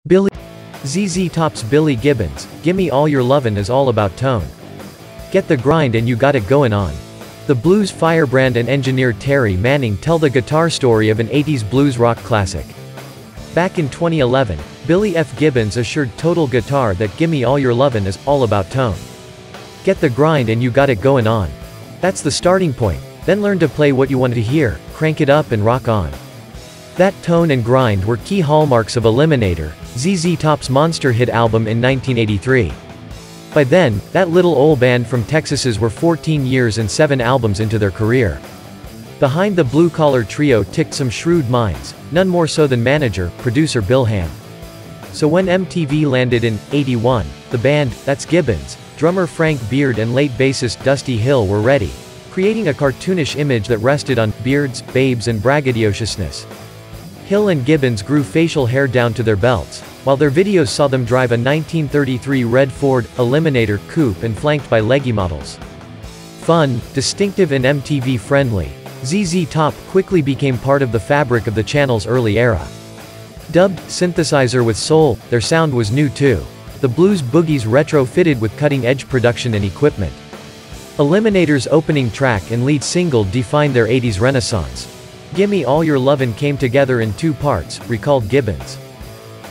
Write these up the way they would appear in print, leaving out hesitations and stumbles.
Billy ZZ Top's Billy Gibbons, Gimme All Your Lovin' is all about tone. Get the grind and you got it going on. The blues firebrand and engineer Terry Manning tell the guitar story of an 80s blues rock classic. Back in 2011, Billy F. Gibbons assured Total Guitar that Gimme All Your Lovin' is all about tone. Get the grind and you got it going on. That's the starting point, then learn to play what you want to hear, crank it up and rock on. That tone and grind were key hallmarks of Eliminator, ZZ Top's monster hit album in 1983. By then, that little old band from Texas's were 14 years and 7 albums into their career. Behind the blue-collar trio ticked some shrewd minds, none more so than manager, producer Bill Ham. So when MTV landed in '81, the band, that's Gibbons, drummer Frank Beard and late bassist Dusty Hill were ready, creating a cartoonish image that rested on beards, babes and braggadociousness. Hill and Gibbons grew facial hair down to their belts, while their videos saw them drive a 1933 red Ford Eliminator coupe and flanked by leggy models. Fun, distinctive and MTV-friendly, ZZ Top quickly became part of the fabric of the channel's early era. Dubbed synthesizer with soul, their sound was new too. The blues boogies retro-fitted with cutting-edge production and equipment. Eliminator's opening track and lead single defined their 80s renaissance. Gimme All Your Lovin' came together in 2 parts, recalled Gibbons.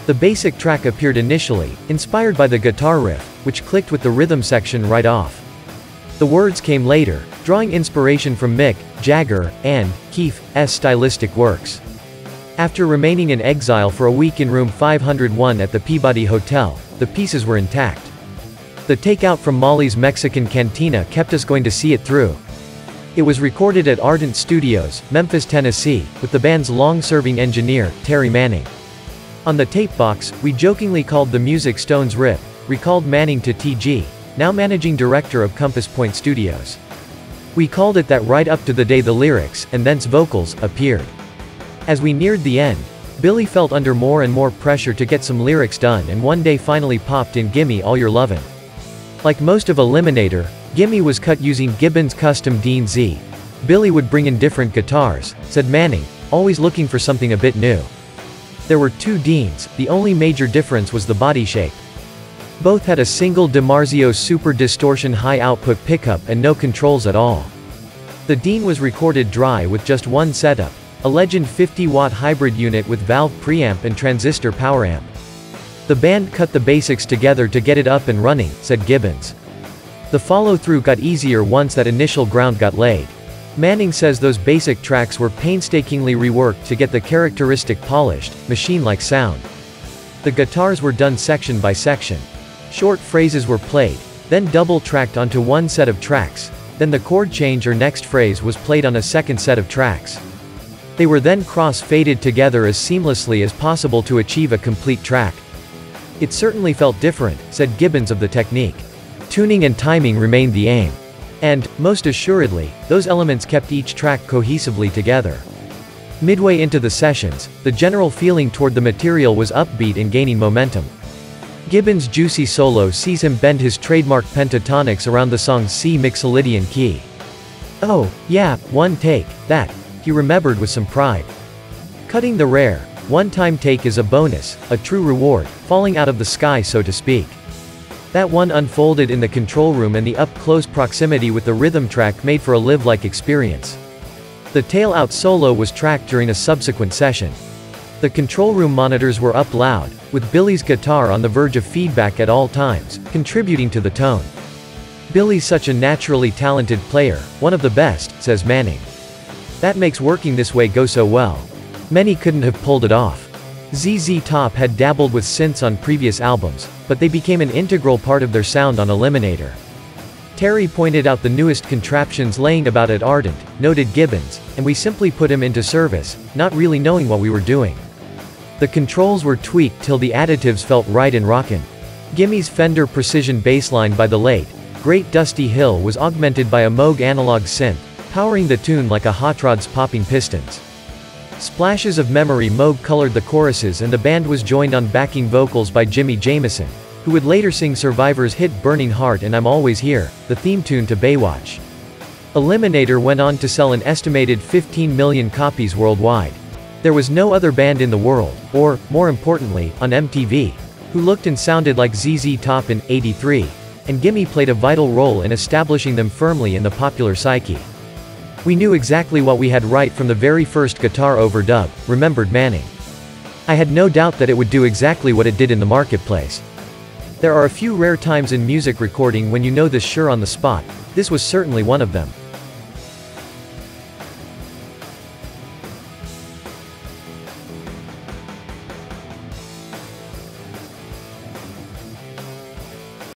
The basic track appeared initially, inspired by the guitar riff, which clicked with the rhythm section right off. The words came later, drawing inspiration from Mick Jagger and Keith's stylistic works. After remaining in exile for a week in room 501 at the Peabody Hotel, the pieces were intact. The takeout from Molly's Mexican Cantina kept us going to see it through. It was recorded at Ardent Studios, Memphis, Tennessee, with the band's long-serving engineer, Terry Manning. On the tape box, we jokingly called the music Stone's Rip, recalled Manning to TG, now managing director of Compass Point Studios. We called it that right up to the day the lyrics, and thence vocals, appeared. As we neared the end, Billy felt under more and more pressure to get some lyrics done and one day finally popped in Gimme All Your Lovin'. Like most of Eliminator, Gimme was cut using Gibbons' custom Dean Z. Billy would bring in different guitars, said Manning, always looking for something a bit new. There were 2 Deans, the only major difference was the body shape. Both had a single DiMarzio Super Distortion high-output pickup and no controls at all. The Dean was recorded dry with just one setup, a Legend 50-watt hybrid unit with valve preamp and transistor power amp. The band cut the basics together to get it up and running, said Gibbons. The follow-through got easier once that initial ground got laid. Manning says those basic tracks were painstakingly reworked to get the characteristic polished, machine-like sound. The guitars were done section by section. Short phrases were played, then double-tracked onto one set of tracks, then the chord change or next phrase was played on a second set of tracks. They were then cross-faded together as seamlessly as possible to achieve a complete track. It certainly felt different, said Gibbons of the technique. Tuning and timing remained the aim. And, most assuredly, those elements kept each track cohesively together. Midway into the sessions, the general feeling toward the material was upbeat and gaining momentum. Gibbons' juicy solo sees him bend his trademark pentatonics around the song's C Mixolydian key. "Oh, yeah, one take, that," he remembered with some pride. Cutting the rare, one-time take is a bonus, a true reward, falling out of the sky so to speak. That one unfolded in the control room and the up-close proximity with the rhythm track made for a live-like experience. The tail-out solo was tracked during a subsequent session. The control room monitors were up loud, with Billy's guitar on the verge of feedback at all times, contributing to the tone. "Billy's such a naturally talented player, one of the best," says Manning. "That makes working this way go so well. Many couldn't have pulled it off." ZZ Top had dabbled with synths on previous albums, but they became an integral part of their sound on Eliminator. Terry pointed out the newest contraptions laying about at Ardent, noted Gibbons, and we simply put him into service, not really knowing what we were doing. The controls were tweaked till the additives felt right and rockin'. Gimme's Fender Precision bassline by the late, great Dusty Hill was augmented by a Moog analog synth, powering the tune like a hot rod's popping pistons. Splashes of memory Moog colored the choruses and the band was joined on backing vocals by Jimmy Jamison, who would later sing Survivor's hit Burning Heart and I'm Always Here, the theme tune to Baywatch. Eliminator went on to sell an estimated 15 million copies worldwide. There was no other band in the world, or, more importantly, on MTV, who looked and sounded like ZZ Top in '83, and Gimme played a vital role in establishing them firmly in the popular psyche. We knew exactly what we had right from the very first guitar overdub, remembered Manning. I had no doubt that it would do exactly what it did in the marketplace. There are a few rare times in music recording when you know this sure on the spot. This was certainly one of them.